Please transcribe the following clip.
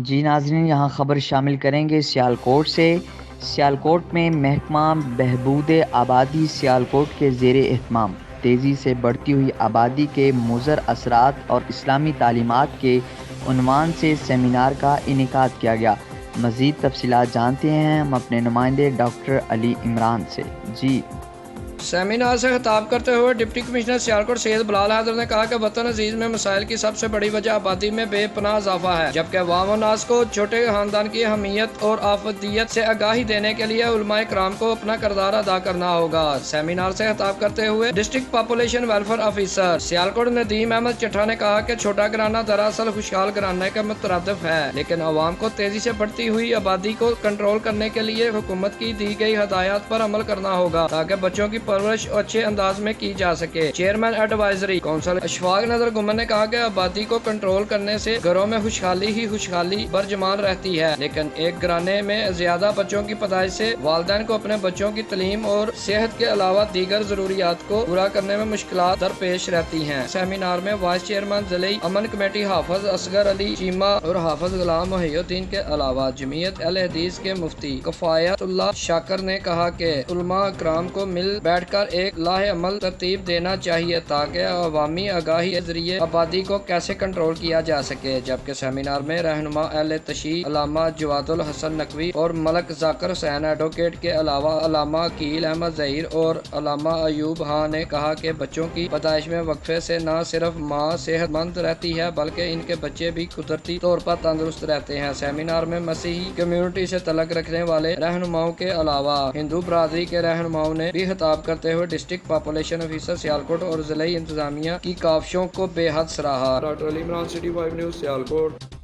جی ناظرین، یہاں خبر شامل کریں گے سیالکوٹ سے۔ سیالکوٹ میں محکمہ بہبود آبادی سیالکوٹ کے زیر اہتمام تیزی سے بڑھتی ہوئی آبادی کے مضر اثرات اور اسلامی تعلیمات کے عنوان سے سیمینار کا انعقاد کیا گیا۔ مزید تفصیلات جانتے ہیں ہم اپنے نمائندے ڈاکٹر علی عمران سے۔ جی سیمینار سے خطاب کرتے ہوئے ڈپٹی کمشنر سیالکوٹ سید بلال حیدر نے کہا کہ وطن عزیز میں مسائل کی سب سے بڑی وجہ آبادی میں بے پناہ اضافہ ہے، جبکہ عوام و ناس کو چھوٹے خاندان کی اہمیت اور آفیت سے آگاہی دینے کے لیے علماء کرام کو اپنا کردار ادا کرنا ہوگا۔ سیمینار سے خطاب کرتے ہوئے district population welfare officer Sialkot Nadeem Ahmed Chattha نے کہا کہ چھوٹا گھرانہ دراصل خوشحال گھرانے کا مترادف ہے، لیکن عوام کو تیزی سے بڑھتی ہوئی آبادی کو کنٹرول کرنے کے لیے حکومت کی دی گئی ہدایات پر عمل کرنا ہوگا تاکہ بچوں کی پرورش اچھے انداز میں کی جا سکے۔ چیئرمین ایڈوائزری کونسل اشفاق نظر گمن نے کہا کہ آبادی کو کنٹرول کرنے سے گھروں میں خوشحالی ہی خوشحالی برجمان رہتی ہے، لیکن ایک گھرانے میں زیادہ بچوں کی پیدائش سے والدین کو اپنے بچوں کی تعلیم اور صحت کے علاوہ دیگر ضروریات کو پورا کرنے میں مشکلات درپیش رہتی ہیں۔ سیمینار میں وائس چیئرمین ضلعی امن کمیٹی حافظ اصغر علی چیمہ اور حافظ غلام محی الدین کے علاوہ جمعیت اہل حدیث کے مفتی کفایت اللہ شاکر نے کہا کہ علماء کرام کو مل بیٹھ کر ایک لاہ عمل ترتیب دینا چاہیے تاکہ عوامی آگاہی کے ذریعے آبادی کو کیسے کنٹرول کیا جا سکے، جبکہ سیمینار میں رہنما اہل تشیع علامہ جواد الحسن نقوی اور ملک ذاکر حسین ایڈوکیٹ کے علاوہ علامہ عقیل احمد ظہیر اور علامہ ایوب ہاں نے کہا کہ بچوں کی پیدائش میں وقفے سے نہ صرف ماں صحت مند رہتی ہے بلکہ ان کے بچے بھی قدرتی طور پر تندرست رہتے ہیں۔ سیمینار میں مسیحی کمیونٹی سے تعلق رکھنے والے رہنماؤں کے علاوہ ہندو برادری کے رہنماؤں نے بھی خطاب کرتے ہوئے ڈسٹرکٹ پاپولیشن آفیسر سیالکوٹ اور ضلعی انتظامیہ کی کاوشوں کو بے حد سراہا۔ Doctor Ali Imran, city 5 news, Sialkot.